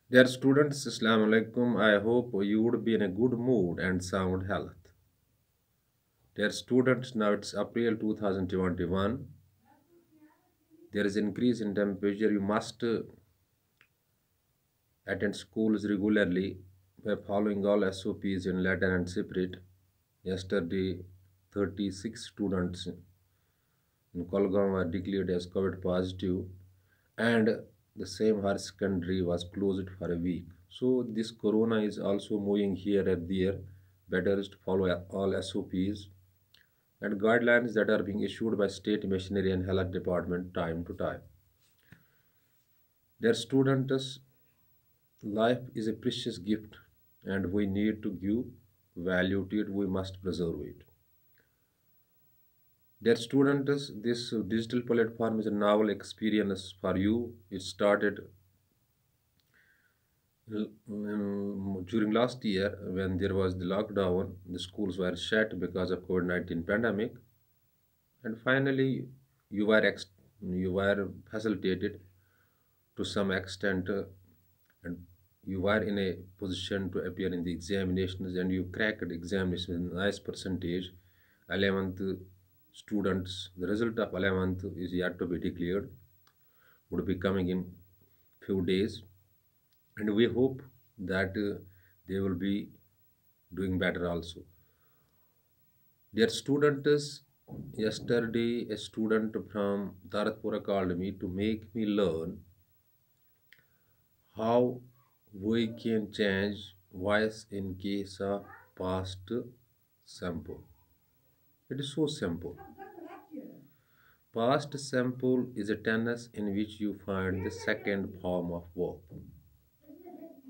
Dear students, Assalamu alaikum. I hope you would be in a good mood and sound health. Dear students, now it's April 2021. There is increase in temperature. You must attend schools regularly by following all SOPs in letter and spirit. Yesterday, 36 students in Kolgam were declared as COVID positive, and the same higher secondary was closed for a week. So this corona is also moving here and there. Better is to follow all SOPs and guidelines that are being issued by state machinery and health department time to time. Their students, life is a precious gift and we need to give value to it. We must preserve it. Dear students, this digital platform is a novel experience for you. It started during last year when there was the lockdown. The schools were shut because of COVID-19 pandemic, and finally you were you were facilitated to some extent, and you were in a position to appear in the examinations and you cracked examinations with a nice percentage. 11th students, the result of 11th is yet to be declared, would be coming in few days, and we hope that they will be doing better also. Dear students, yesterday a student from Taratpura called me to make me learn how we can change voice in case of past simple. It is so simple. Past simple is a tense in which you find the second form of verb.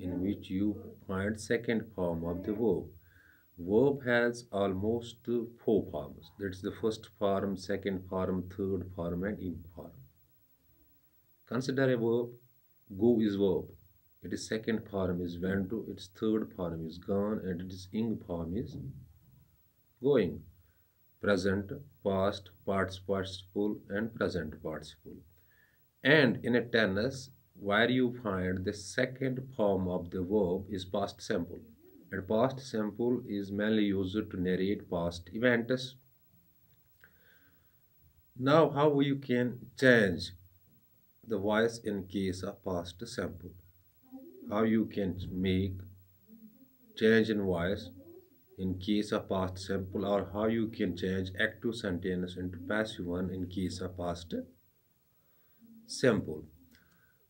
In which you find second form of the verb. Verb has almost four forms. That's the first form, second form, third form, and ing form. Consider a verb. Go is verb. Its second form is went to, its third form is gone, and its ing form is going. Present, past, past participle, and present participle. And in a tense, where you find the second form of the verb is past simple. And past simple is mainly used to narrate past events. Now, how you can change the voice in case of past simple? How you can make change in voice in case of past simple, or how you can change active sentence into passive one in case of past simple.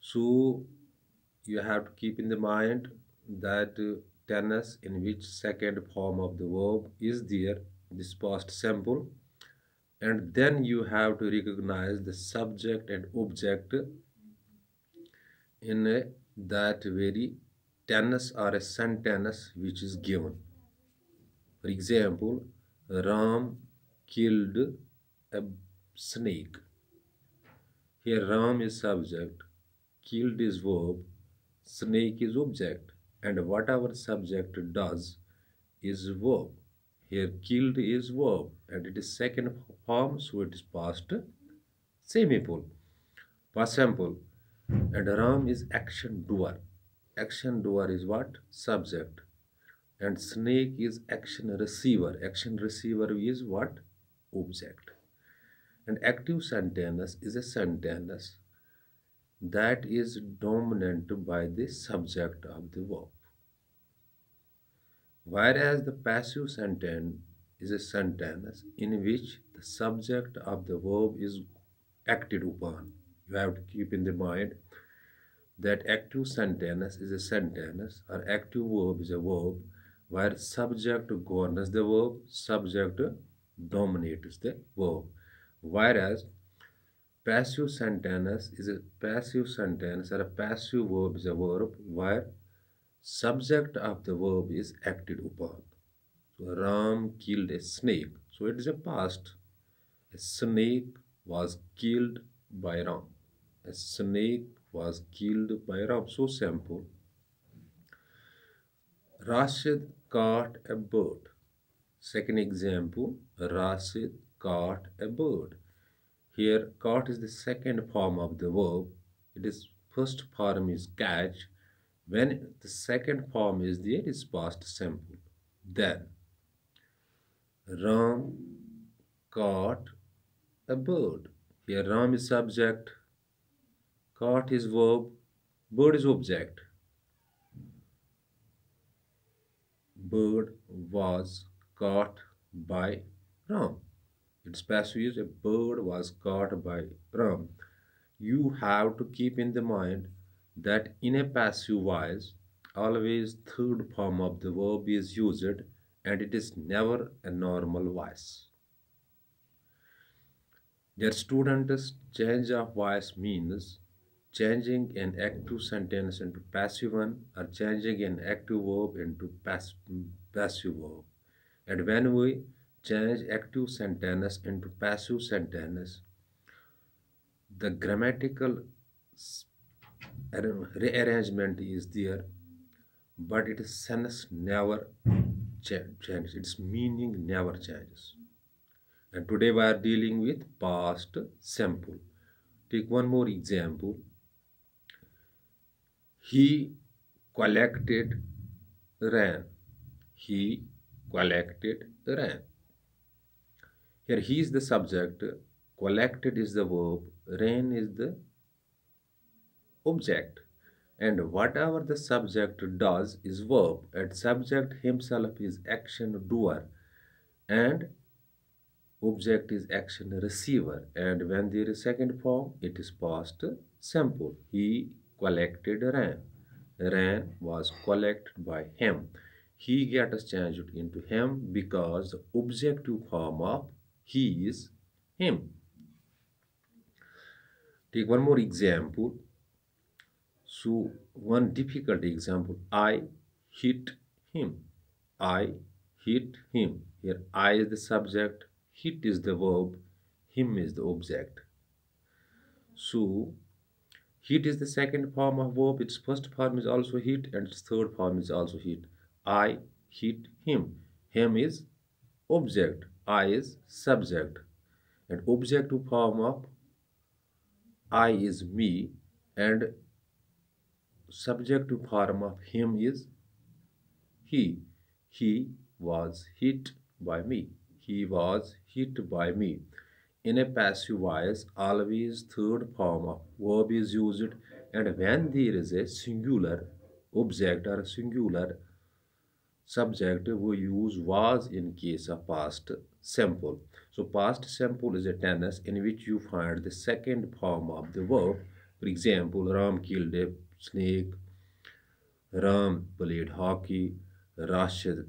So you have to keep in the mind that tense in which second form of the verb is there, this past simple, and then you have to recognize the subject and object in that very tense or a sentence which is given. For example, Ram killed a snake. Here Ram is subject, killed is verb, snake is object, and whatever subject does is verb. Here killed is verb and it is second form, so it is past simple. Past simple. And Ram is action doer. Action doer is what? Subject. And snake is action receiver. Action receiver is what? Object. And active sentence is a sentence that is dominant by the subject of the verb. Whereas the passive sentence is a sentence in which the subject of the verb is acted upon. You have to keep in the mind that active sentence is a sentence or active verb is a verb where subject governs the verb, subject dominates the verb. Whereas passive sentence is a passive sentence or a passive verb is a verb where subject of the verb is acted upon. So Ram killed a snake. So it is a past. A snake was killed by Ram. A snake was killed by Ram. So simple. Rashid caught a bird. Second example, Rashid caught a bird. Here, caught is the second form of the verb. It is first form is catch, When the second form is there, it's past simple. Then Ram caught a bird. Here Ram is subject, caught is verb, bird is object. Bird was caught by Ram. Its passive is a bird was caught by Ram. You have to keep in the mind that in a passive voice, always third form of the verb is used and it is never a normal voice. Dear students, change of voice means changing an active sentence into passive one or changing an active verb into passive verb. And when we change active sentence into passive sentence, the grammatical rearrangement is there, but its sense never changes, its meaning never changes. And today we are dealing with past simple. Take one more example. He collected rain. He collected rain. Here he is the subject, collected is the verb, rain is the object. And whatever the subject does is verb, and subject himself is action doer, and object is action receiver. And when there is second form, it is past simple. He collected rain. Rain was collected by him. He gets changed into him because the objective form of he is him. Take one more example. So, one difficult example, I hit him. I hit him. Here, I is the subject, hit is the verb, him is the object. So, hit is the second form of verb, its first form is also hit, and its third form is also hit. I hit him. Him is object, I is subject, and objective form of I is me, and subjective form of him is he. He was hit by me. He was hit by me. In a passive voice, always third form of verb is used, and when there is a singular object or a singular subject, we use was in case of past simple. So past simple is a tense in which you find the second form of the verb. For example, Ram killed a snake, Ram played hockey, Rashid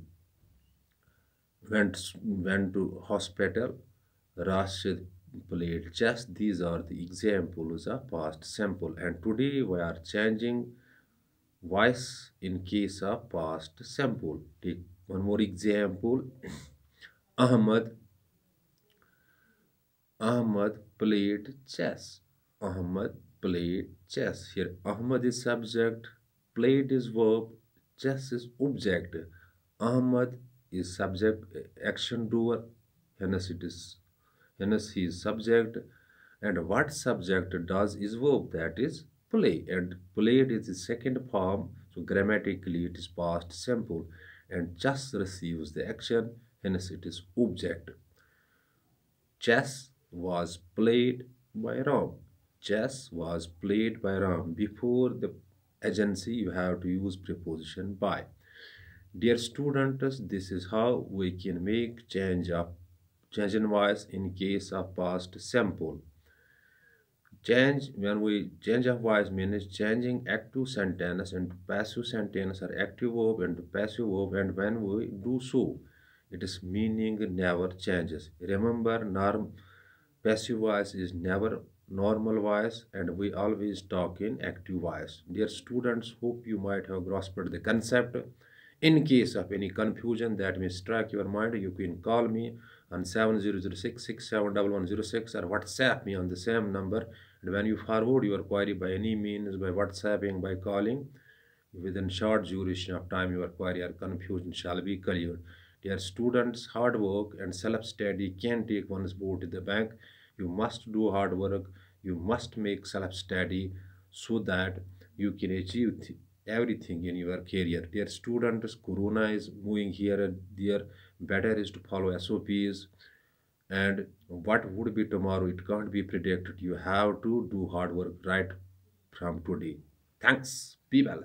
went to hospital, Rashid played chess. These are the examples of past simple. And today we are changing voice in case of past simple. Take one more example. Ahmad Ahmad played chess. Ahmad played chess. Here Ahmad is subject, played is verb, chess is object. Ahmad is subject, action doer, hence it is hence he is subject, and what subject does is verb, that is play, and played is the second form, so grammatically it is past simple, and chess receives the action, hence it is object. Chess was played by Ram. Chess was played by Ram. Before the agency, you have to use preposition by. Dear students, this is how we can make change in voice in case of past simple. Change, when we change of voice means changing active sentence into passive sentence or active verb into passive verb, and when we do so, its meaning never changes. Remember, passive voice is never normal voice, and we always talk in active voice. Dear students, hope you might have grasped the concept. In case of any confusion that may strike your mind, you can call me on 7006671106 or WhatsApp me on the same number. And when you forward your query by any means, by WhatsApping, by calling, within short duration of time, your query or confusion shall be cleared. Dear students, hard work and self-study can take one's boat to the bank. You must do hard work. You must make self-study so that you can achieve everything in your career. Dear students, corona is moving here and there. Better is to follow SOPs. And what would be tomorrow, it can't be predicted. You have to do hard work right from today. Thanks. Be well.